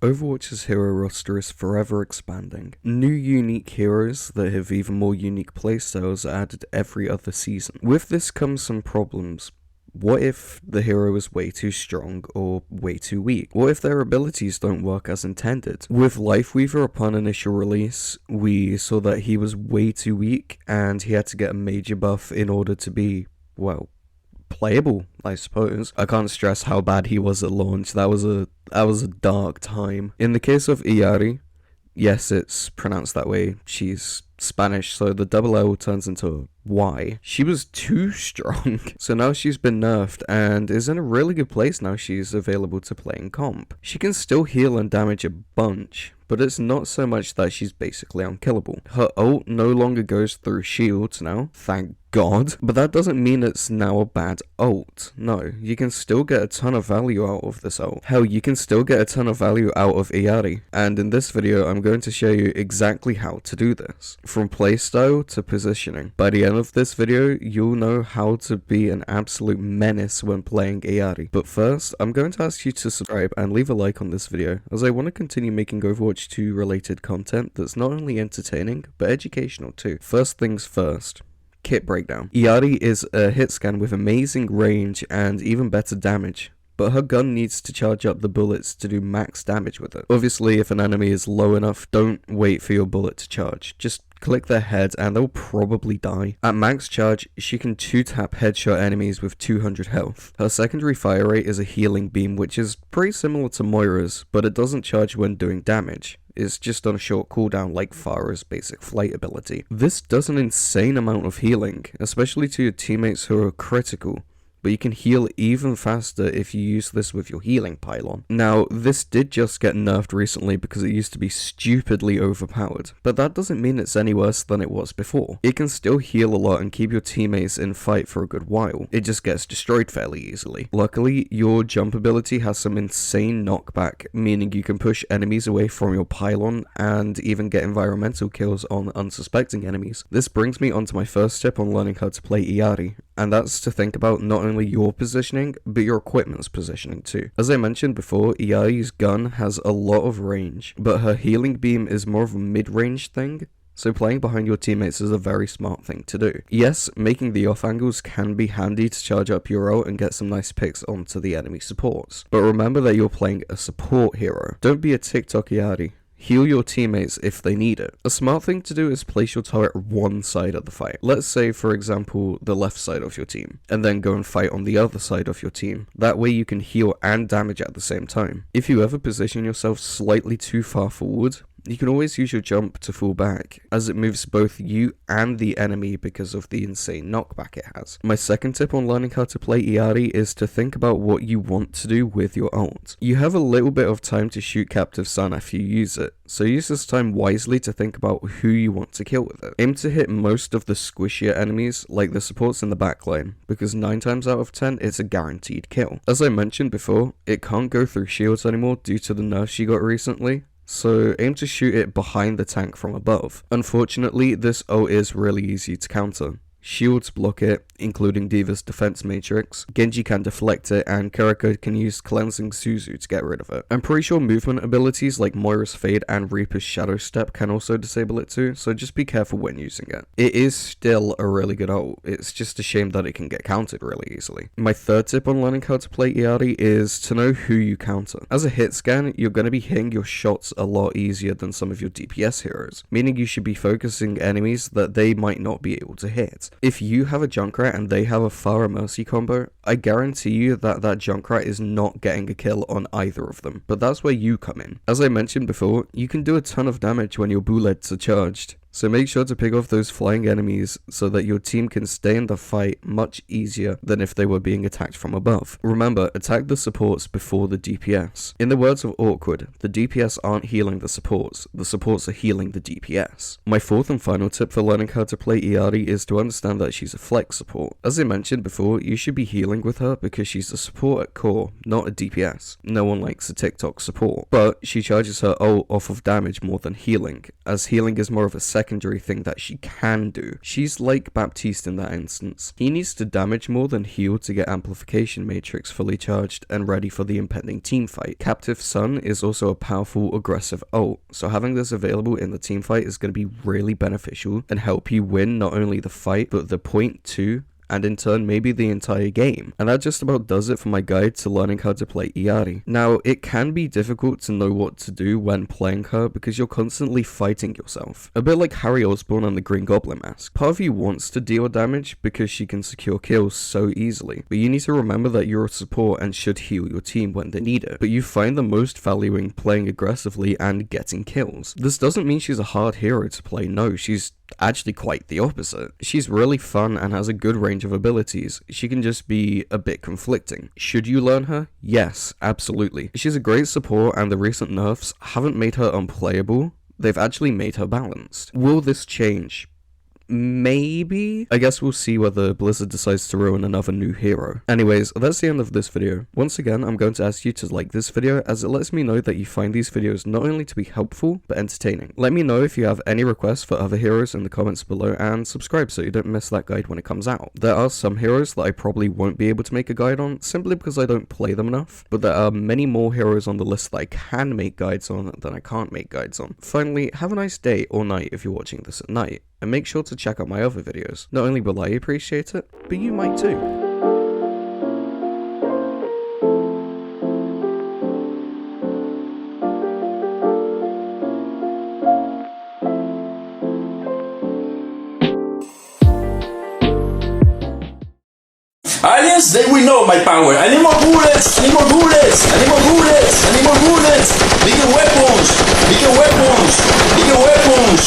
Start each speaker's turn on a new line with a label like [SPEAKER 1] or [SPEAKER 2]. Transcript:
[SPEAKER 1] Overwatch's hero roster is forever expanding. New unique heroes that have even more unique playstyles are added every other season. With this comes some problems. What if the hero is way too strong or way too weak? What if their abilities don't work as intended? With Lifeweaver upon initial release, we saw that he was way too weak and he had to get a major buff in order to be, well, playable, I suppose. I can't stress how bad he was at launch. That was a dark time. In the case of Illari, yes, it's pronounced that way. She's Spanish, so the double L turns into Y. She was too strong. So now she's been nerfed and is in a really good place now she's available to play in comp. She can still heal and damage a bunch, but it's not so much that she's basically unkillable. Her ult no longer goes through shields now, thank God, but that doesn't mean it's now a bad ult. No, you can still get a ton of value out of this ult. Hell, you can still get a ton of value out of Illari, and in this video I'm going to show you exactly how to do this, from playstyle to positioning. By the end of this video, you'll know how to be an absolute menace when playing Illari. But first, I'm going to ask you to subscribe and leave a like on this video, as I want to continue making Overwatch 2 related content that's not only entertaining, but educational too. First things first. Kit breakdown. Illari is a hit scan with amazing range and even better damage, but her gun needs to charge up the bullets to do max damage with it. Obviously, if an enemy is low enough, don't wait for your bullet to charge. Just click their head and they'll probably die. At max charge, she can 2-tap headshot enemies with 200 health. Her secondary fire rate is a healing beam, which is pretty similar to Moira's, but it doesn't charge when doing damage. It's just on a short cooldown like Pharah's basic flight ability. This does an insane amount of healing, especially to your teammates who are critical, but you can heal even faster if you use this with your healing pylon. Now, this did just get nerfed recently because it used to be stupidly overpowered, but that doesn't mean it's any worse than it was before. It can still heal a lot and keep your teammates in fight for a good while. It just gets destroyed fairly easily. Luckily, your jump ability has some insane knockback, meaning you can push enemies away from your pylon and even get environmental kills on unsuspecting enemies. This brings me on to my first tip on learning how to play Illari, and that's to think about not only your positioning, but your equipment's positioning too. As I mentioned before, Illari's gun has a lot of range, but her healing beam is more of a mid-range thing, so playing behind your teammates is a very smart thing to do. Yes, making the off angles can be handy to charge up your ult and get some nice picks onto the enemy supports, but remember that you're playing a support hero. Don't be a TikTok Illari. Heal your teammates if they need it. A smart thing to do is place your turret one side of the fight. Let's say, for example, the left side of your team, and then go and fight on the other side of your team. That way you can heal and damage at the same time. If you ever position yourself slightly too far forward, you can always use your jump to fall back, as it moves both you and the enemy because of the insane knockback it has. My second tip on learning how to play Illari is to think about what you want to do with your ult. You have a little bit of time to shoot Captive Sun after you use it, so use this time wisely to think about who you want to kill with it. Aim to hit most of the squishier enemies, like the supports in the backline, because 9 times out of 10 it's a guaranteed kill. As I mentioned before, it can't go through shields anymore due to the nerfs she got recently, so aim to shoot it behind the tank from above. Unfortunately, this ult is really easy to counter. Shields block it, including D.Va's defense matrix, Genji can deflect it, and Kuriko can use Cleansing Suzu to get rid of it. I'm pretty sure movement abilities like Moira's Fade and Reaper's Shadow Step can also disable it too, so just be careful when using it. It is still a really good ult, it's just a shame that it can get countered really easily. My third tip on learning how to play Illari is to know who you counter. As a hit scan, you're going to be hitting your shots a lot easier than some of your DPS heroes, meaning you should be focusing enemies that they might not be able to hit. If you have a Junkrat and they have a Pharah Mercy combo, I guarantee you that Junkrat is not getting a kill on either of them, but that's where you come in. As I mentioned before, you can do a ton of damage when your bullets are charged, so make sure to pick off those flying enemies so that your team can stay in the fight much easier than if they were being attacked from above. Remember, attack the supports before the DPS. In the words of Awkward, the DPS aren't healing the supports are healing the DPS. My fourth and final tip for learning how to play Illari is to understand that she's a flex support. As I mentioned before, you should be healing with her because she's a support at core, not a DPS. No one likes a TikTok support, but she charges her ult off of damage more than healing, as healing is more of a second secondary thing that she can do. She's like Baptiste in that instance. He needs to damage more than heal to get amplification matrix fully charged and ready for the impending teamfight. Captive Sun is also a powerful aggressive ult, so having this available in the teamfight is going to be really beneficial and help you win not only the fight but the point too, and in turn maybe the entire game. And that just about does it for my guide to learning how to play Illari. Now, it can be difficult to know what to do when playing her because you're constantly fighting yourself. A bit like Harry Osborn and the Green Goblin mask. Part of you wants to deal damage because she can secure kills so easily, but you need to remember that you're a support and should heal your team when they need it. But you find the most value in playing aggressively and getting kills. This doesn't mean she's a hard hero to play, no, she's actually quite the opposite. She's really fun and has a good range of abilities. She can just be a bit conflicting. Should you learn her? Yes, absolutely. She's a great support and the recent nerfs haven't made her unplayable, they've actually made her balanced. Will this change? Maybe? I guess we'll see whether Blizzard decides to ruin another new hero. Anyways, that's the end of this video. Once again, I'm going to ask you to like this video as it lets me know that you find these videos not only to be helpful, but entertaining. Let me know if you have any requests for other heroes in the comments below and subscribe so you don't miss that guide when it comes out. There are some heroes that I probably won't be able to make a guide on simply because I don't play them enough, but there are many more heroes on the list that I can make guides on than I can't make guides on. Finally, have a nice day or night if you're watching this at night, and make sure to check out my other videos. Not only will I appreciate it, but you might too.
[SPEAKER 2] Aliens, they will know my power. I need more bullets! I need more bullets! I need more bullets! I need more bullets! Bigger weapons! Bigger weapons! Bigger weapons!